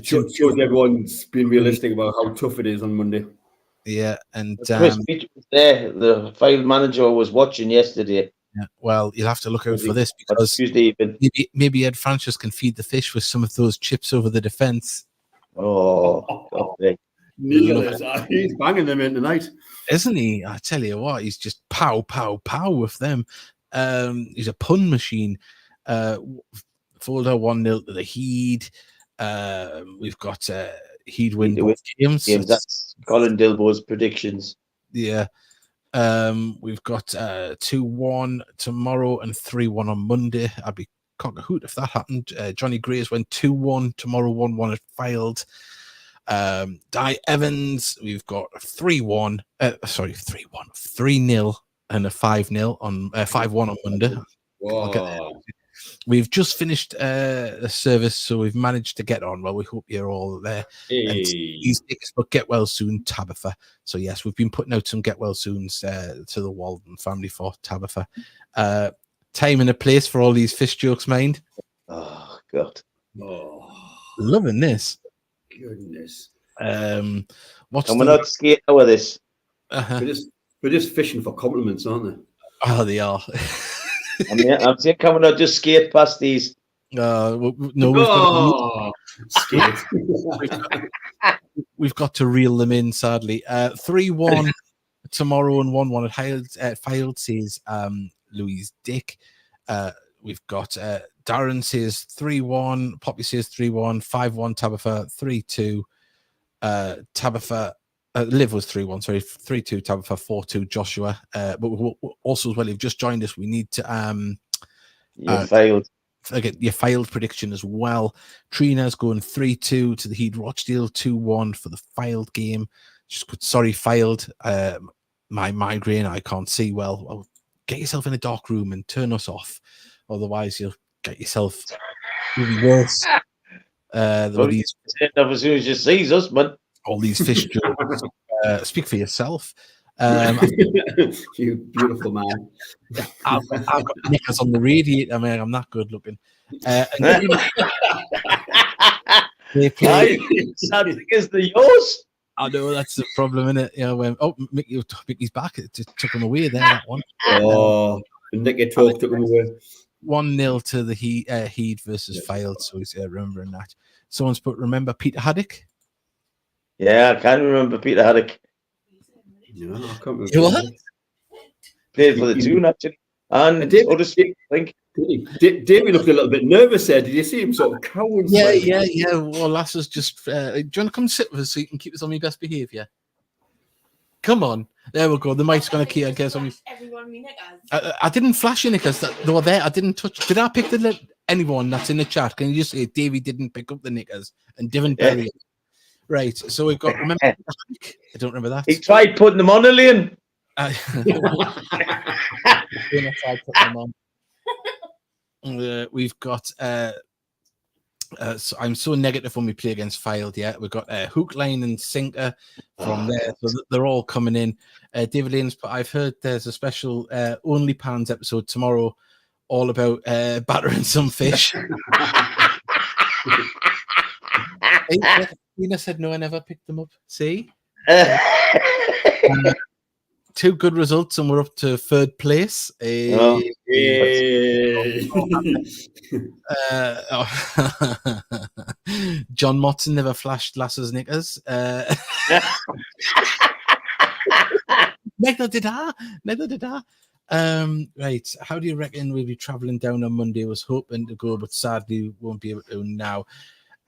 Shows everyone's been realistic about how tough it is on Monday. Yeah, and Chris Beach was there. The Fylde manager was watching yesterday. Yeah, well, you'll have to look out for this because maybe Ed Francis can feed the fish with some of those chips over the defence. Oh, God. He's banging them in tonight, isn't he? I tell you what, he's just pow, pow, pow with them. He's a pun machine. Fylde 1-0 to the Heed. We've got Heed win both games. That's Colin Dilbo's predictions. Yeah. We've got 2-1 tomorrow and 3-1 on Monday. I'd be cock a hoot if that happened. Johnny Grays went 2-1 tomorrow, 1-1 at Fylde. Di Evans, we've got 3-0 and a 5-0 on 5-1 on Monday. We've just finished the service, so we've managed to get on. Well, we hope you're all there. But get well soon, Tabitha. So yes, we've been putting out some get well soons to the Walden family for Tabitha. Time and a place for all these fish jokes, mind. Oh God, loving this. Goodness. And we're not scared of this. We're just fishing for compliments, aren't they? Oh, they are. I'm saying, can we not just skate past these? We've got to reel them in, sadly. 3-1 tomorrow and 1-1 at Fylde, says Louise Dick. We've got Darren says 3-1, Poppy says 3-1, 5-1 Tabitha, 3-2 Tabitha. Liv was 3-1, sorry, 3-2 Tabitha, 4-2 Joshua. But also as well, you've just joined us. We need to failed. Again, your Fylde prediction as well. Trina's going 3-2 to the Heed Rochdale, 2-1 for the Fylde game. Just good, sorry, Fylde. My migraine, I can't see well. Get yourself in a dark room and turn us off. Otherwise, you'll get yourself really worse. As soon as you see us, man. All these fish jokes. Speak for yourself. You beautiful man. I've got knickers on the radiator, man. I'm not good looking. They play. Something is the yours. I know that's the problem, isn't it? You know, when Mickey's back, it just took him away there. That one. Nicky took him away. 1-0 to the Heed versus Fylde. So he's remembering that. Someone's put, remember Peter Haddock? Yeah, I can remember Peter Haddock. No, I can't remember. You what? Played for the Toon, actually. And Huddersfield, I think. David looked a little bit nervous there. Did you see him sort of cowering? Yeah. Well, Lasse's just. Do you want to come sit with us so you can keep us on your best behaviour? Come on. There we go. The mic's going to keep, I guess, on me. I didn't flash your knickers. They were there. I didn't touch. Did I pick anyone that's in the chat? Can you just say Davey didn't pick up the knickers and didn't bury it? Right. So we've got. Remember? I don't remember that. He tried putting them on, Elaine. We've got. So I'm so negative when we play against Fylde. Yeah, we've got hook, line, and sinker from there. So they're all coming in. David Lane's, but I've heard there's a special OnlyPans episode tomorrow, all about battering some fish. Tina said no, I never picked them up. See, 2 good results, and we're up to 3rd place. John Motson never flashed Lasse's knickers. Neither did I. Right. How do you reckon we'll be travelling down on Monday? I was hoping to go, but sadly won't be able to now.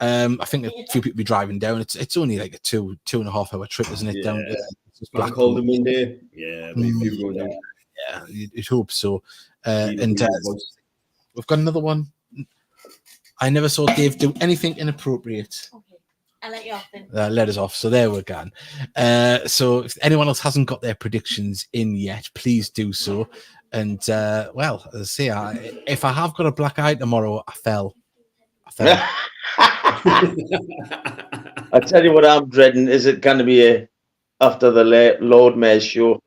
I think a few people be driving down. It's only like a 2.5 hour trip, isn't it? Yeah. Down to Blackpool Monday. Yeah, maybe go down. Yeah, you'd hope so. And we've got another one. I never saw Dave do anything inappropriate. Okay, I'll let you off then. Let us off. So there we're gone. So if anyone else hasn't got their predictions in yet, please do so. And well, as I say, if I have got a black eye tomorrow, I fell. I tell you what I'm dreading. Is it going to be after the Lord Mayor's show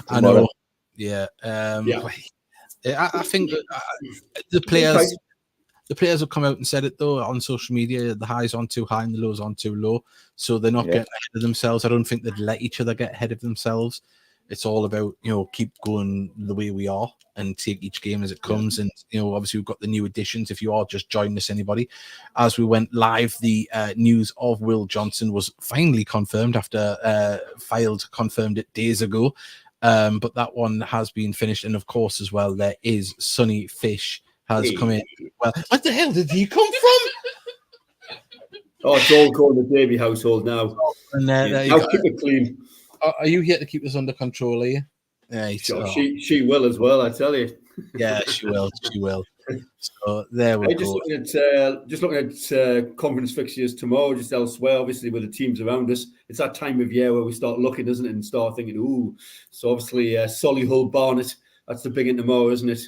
tomorrow? I know. Yeah. I think that, the players have come out and said it though on social media. The highs on too high and the lows on too low, so they're not getting ahead of themselves. I don't think they'd let each other get ahead of themselves. It's all about, keep going the way we are and take each game as it comes. And, obviously we've got the new additions. If you are just joining us, anybody, as we went live, the news of Will Johnson was finally confirmed after Fylde confirmed it days ago. But that one has been finished. And of course, as well, there is Sonny Fish has come in. Well, what the hell did he come from? Oh, it's all going to the Davey household now. And I'll keep it clean. Are you here to keep us under control, are you? Yeah, she will as well, I tell you. Yeah, she will. So there we go. Just looking at conference fixtures tomorrow, just elsewhere, obviously with the teams around us. It's that time of year where we start looking, isn't it, and start thinking, ooh. So obviously Solihull Barnet, that's the big one tomorrow, isn't it?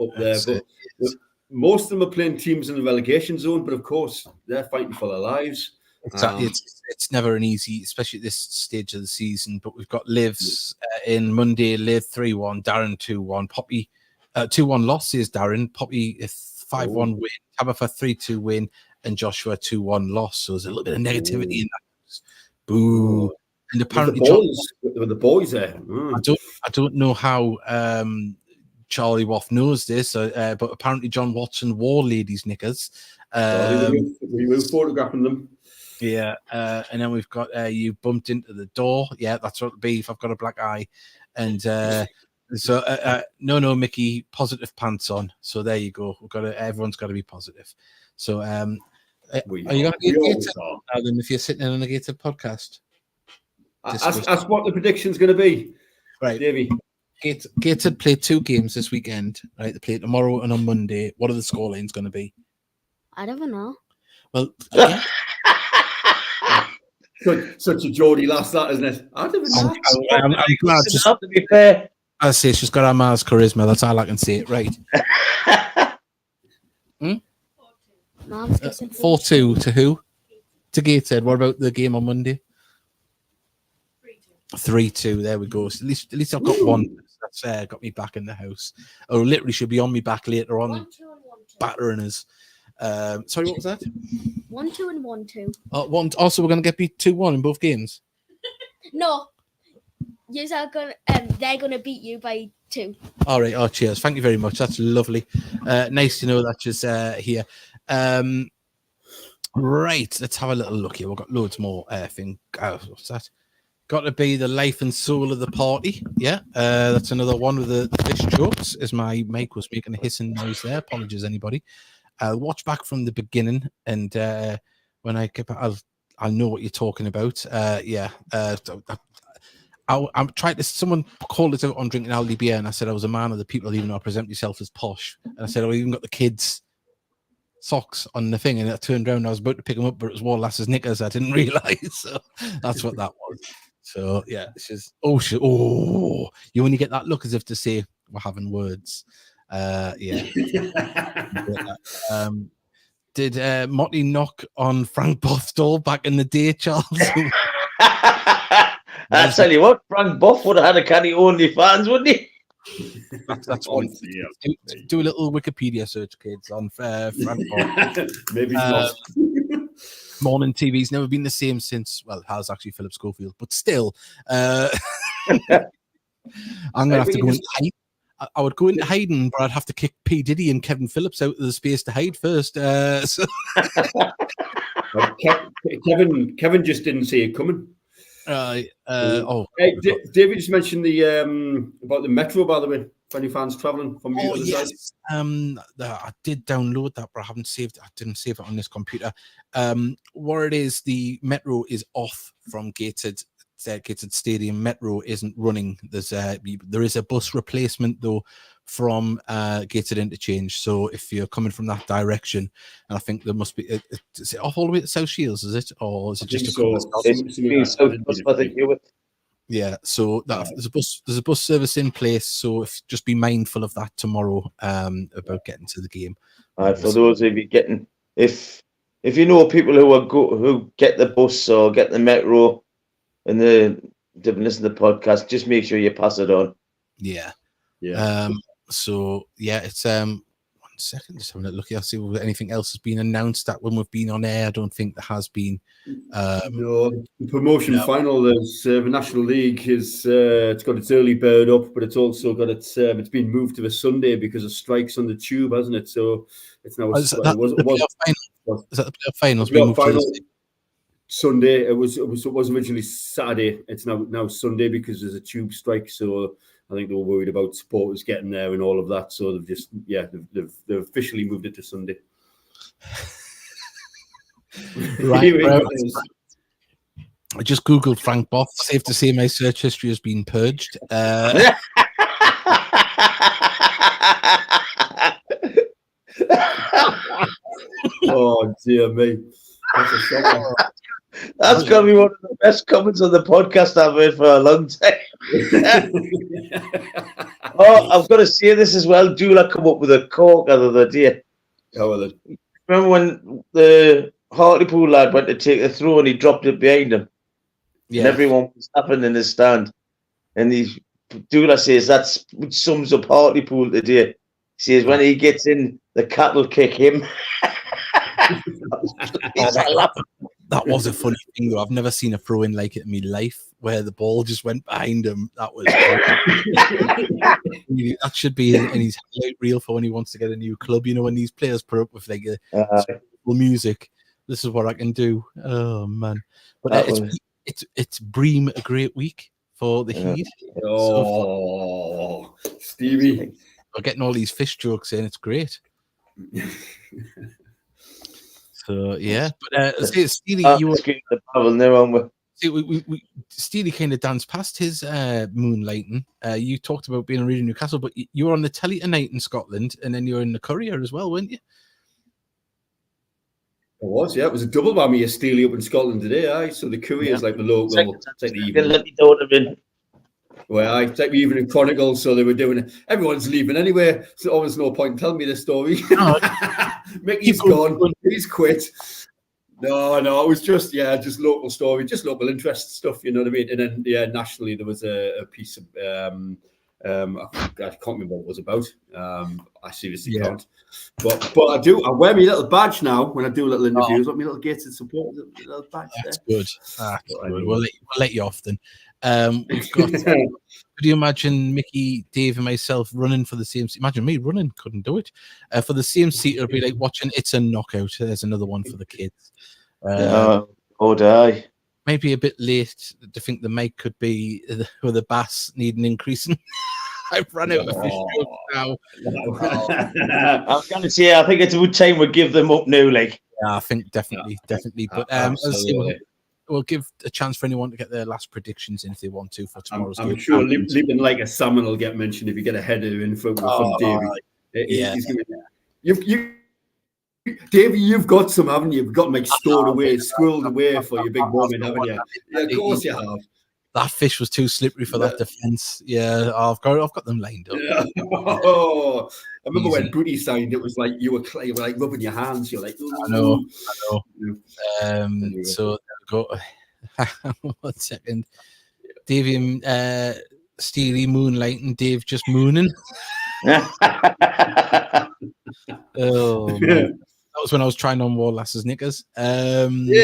Up there. But most of them are playing teams in the relegation zone, but of course they're fighting for their lives. It's never an easy, especially at this stage of the season. But we've got Livs in Monday. Liv 3-1, Darren 2-1, Poppy 2-1 loss is Darren. Poppy 5-1 win, Tabitha 3-2 win, and Joshua 2-1 loss. So there's a little bit of negativity in that. Boo! And apparently with the boys there. I don't know how Charlie Waff knows this, but apparently John Watson wore ladies' knickers. We were photographing them. Yeah, and then we've got you bumped into the door. Yeah, that's what it'll be if I've got a black eye. And no, Mickey, positive pants on. So there you go. Everyone's got to be positive. So are you going to be a Gated now then if you're sitting in on a Gated podcast? Ask what the prediction's going to be. Right, Davey. Gated play 2 games this weekend. Right, they play tomorrow and on Monday. What are the scorelines going to be? I don't know. Well, such a Geordie lass, that, isn't it? I don't know. I'm glad. Just to be fair, I say she's got Amar's charisma. That's all I can say. Right. 4-2 to who? To Gateshead. What about the game on Monday? 3-2. There we go. So at least I've got one. That's got me back in the house. Oh, literally should be on me back later on, battering us. Sorry, what was that? 1-2 and 1-2. Also, we're going to get beat 2-1 in both games. No, they're going to beat you by 2. All right. Oh, cheers. Thank you very much. That's lovely. Nice to know that you're here. Right. Let's have a little look here. We've got loads more what's that? Got to be the life and soul of the party. Yeah. That's another one with the fish jokes, as my mic was making a hissing noise there. Apologies, anybody. I'll watch back from the beginning, and when I get back, I'll know what you're talking about. I'm trying to. Someone called it out on drinking Aldi beer, and I said I was a man of the people, even though I present myself as posh. And I said I even got the kids' socks on the thing, and I turned around. And I was about to pick them up, but it was Wallace's knickers. I didn't realise. So that's what that was. So yeah, she's you only get that look as if to say we're having words. Did Motley knock on Frank Bothstall back in the day, Charles? I tell you what, Frank Boff would have had a canny only fans, wouldn't he? That's one. Do a little Wikipedia search, kids, on Frank Boff. Maybe not. Morning TV's never been the same since. Well, it has actually Philip Schofield, but still, I'm gonna have to go into hide. I would go into hiding, but I'd have to kick P. Diddy and Kevin Phillips out of the space to hide first. So. Kevin just didn't see it coming. Hey, David just mentioned the about the metro, by the way. For any fans traveling from the other side. I did download that, but I didn't save it on this computer. What it is, the metro is off from Gateshead Stadium. Metro isn't running. There is a bus replacement though from Gateshead Interchange. So if you're coming from that direction, and I think there must be, is it off all the way to South Shields? Is it, or is it just Yeah, so there's a bus service in place. So just be mindful of that tomorrow about getting to the game. For those of you getting, if you know people who get the bus or get the metro and they've been listening to the podcast, just make sure you pass it on. Yeah. It's 1 second, just having a look here. I'll see if anything else has been announced that when we've been on air. I don't think there has been. No, the promotion final. There's the National League is it's got its early bird up, but it's also got it's been moved to a Sunday because of strikes on the tube, hasn't it? So it's now Is that the playoff finals? Sunday. It was originally Saturday. It's now Sunday because there's a tube strike. So I think they were worried about supporters getting there and all of that. So they've officially moved it to Sunday. Right. I just googled Frank Boff. Safe to say my search history has been purged. Oh dear me. That's got to be one of the best comments on the podcast I've heard for a long time. I've got to say this as well. Dula come up with a corker the other day. Remember when the Hartlepool lad went to take the throw and he dropped it behind him? Yeah. And everyone was laughing in the stand. And Dula says that's which sums up Hartlepool today. He says when he gets in, the cat will kick him. That was a funny thing though. I've never seen a throw in like it in my life where the ball just went behind him. That was that should be in his highlight reel for when he wants to get a new club. You know, when these players put up with like music. This is what I can do. Oh man! But it's Bream a great week for the Heat. Oh, Stevie, we're getting all these fish jokes in. It's great. So yeah, but Steely, you were Steely kind of danced past his moonlighting. You talked about being a reader in Newcastle, but you were on the telly tonight in Scotland, and then you were in the Courier as well, weren't you? It was, yeah. It was a double whammy of Steely up in Scotland today. So the Courier is like the local, take the evening. Well, I take the Evening Chronicle, so they were doing it. Everyone's leaving anyway, so always no point in telling me the story. Mickey's gone. He's quit. No, it was just local story, just local interest stuff, you know what I mean? And then, nationally, there was a piece of, I can't remember what it was about. I seriously can't. But I wear my little badge now when I do little interviews. Got my little Gateshead support little badge. That's good. Good. We'll let you off then. We've got. Could you imagine Mickey, Dave, and myself running for the same seat? Imagine me running, couldn't do it. For the same seat, it'll be like watching It's a Knockout. There's another one for the kids. Die. Maybe a bit late to think the mic could be with the bass needing increasing. I've run out of fish jokes now. I was going to say, I think it's a good time we give them up now. Like, yeah, I think definitely. But as I say, we'll give a chance for anyone to get their last predictions in if they want to for tomorrow's game. I'm sure leaping like a salmon will get mentioned if you get a header in from Davey. Yeah. Davey, you've got some, haven't you? You've got them stored away, squirreled away for your big moment, haven't you? Yeah, of course you have. That fish was too slippery for that defence. Yeah, I've got them lined up. Yeah. I remember when Booty signed, it was like you were like rubbing your hands. You're like, ooh. I know. So there we go. 1 second. Davey and Steely moonlighting, Dave just mooning. Oh man. That was when I was trying on War Lass's knickers. Yay!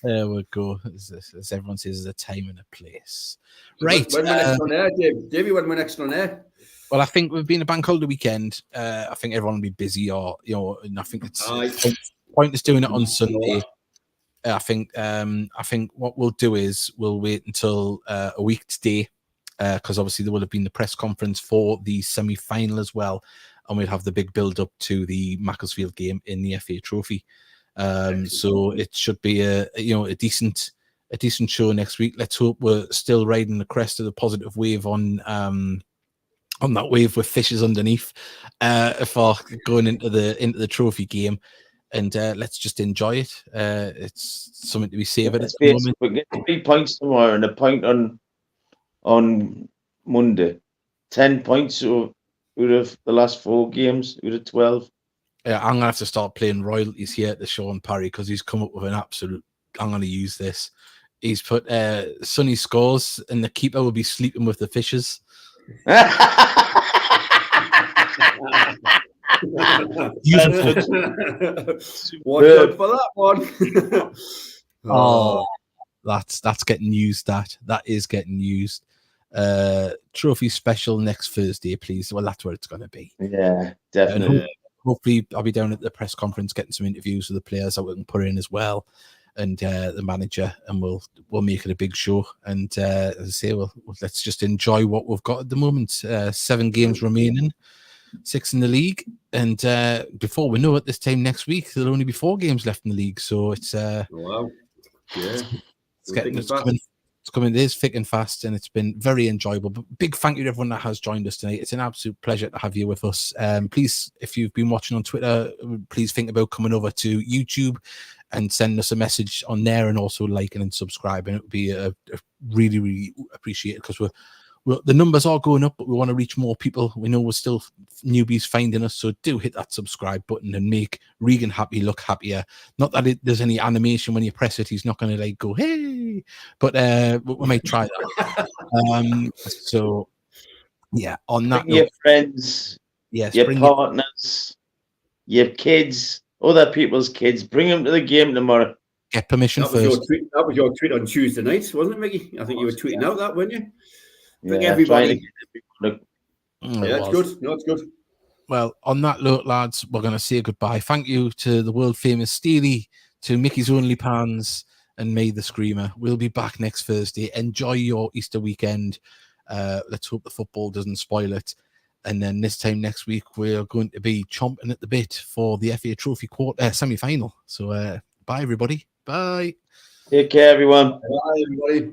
There we go. As everyone says, there's a time and a place. Right. When we're next on air, Davey, when we're next on air? Well, I think we've been a bank holiday weekend. I think everyone will be busy, and I think it's pointless doing it on Sunday. I think what we'll do is we'll wait until a week today, because obviously there will have been the press conference for the semi-final as well, and we'll have the big build-up to the Macclesfield game in the FA Trophy. So it should be a decent show next week. Let's hope we're still riding the crest of the positive wave on that wave with fishes underneath for going into the trophy game. And let's just enjoy it. It's something to be savoured at the moment. We get 3 points tomorrow and a point on Monday. 10 points out of the last 4 games, out of 12. Yeah, I'm gonna have to start playing royalties here to Sean Parry because he's come up with an absolute. I'm gonna use this. He's put Sonny scores and the keeper will be sleeping with the fishes. Beautiful. Watch out for that one. That's getting used. That is getting used. Trophy special next Thursday, please. Well, that's where it's going to be. Yeah, definitely. Hopefully, I'll be down at the press conference getting some interviews with the players that we can put in as well, and the manager, and we'll make it a big show. And as I say, let's just enjoy what we've got at the moment. 7 games remaining. 6 in the league, and before we know it, this time next week there'll only be 4 games left in the league. So it's wow, yeah, it's coming. It is thick and fast, and it's been very enjoyable. But big thank you to everyone that has joined us tonight. It's an absolute pleasure to have you with us. Please, if you've been watching on Twitter, please think about coming over to YouTube and send us a message on there, and also liking and subscribing. It would be a really, really appreciated, because the numbers are going up, but we want to reach more people. We know we're still newbies finding us, so do hit that subscribe button and make Regan happy, look happier. Not that there's any animation when you press it. He's not going to go, hey, but we might try that. So, yeah, on that note, your friends, yes, your partners, your kids, other people's kids, bring them to the game tomorrow. Get permission first. That was your tweet on Tuesday night, wasn't it, Mickey? I think you were tweeting out that, weren't you? Bring everybody. Yeah, it's good. No, it's good. Well, on that note, lads, we're going to say goodbye. Thank you to the world famous Steely, to Mickey's Only Pans, and May the Screamer. We'll be back next Thursday. Enjoy your Easter weekend. Let's hope the football doesn't spoil it. And then this time next week, we're going to be chomping at the bit for the FA Trophy semi-final. So bye, everybody. Bye. Take care, everyone. Bye, everybody.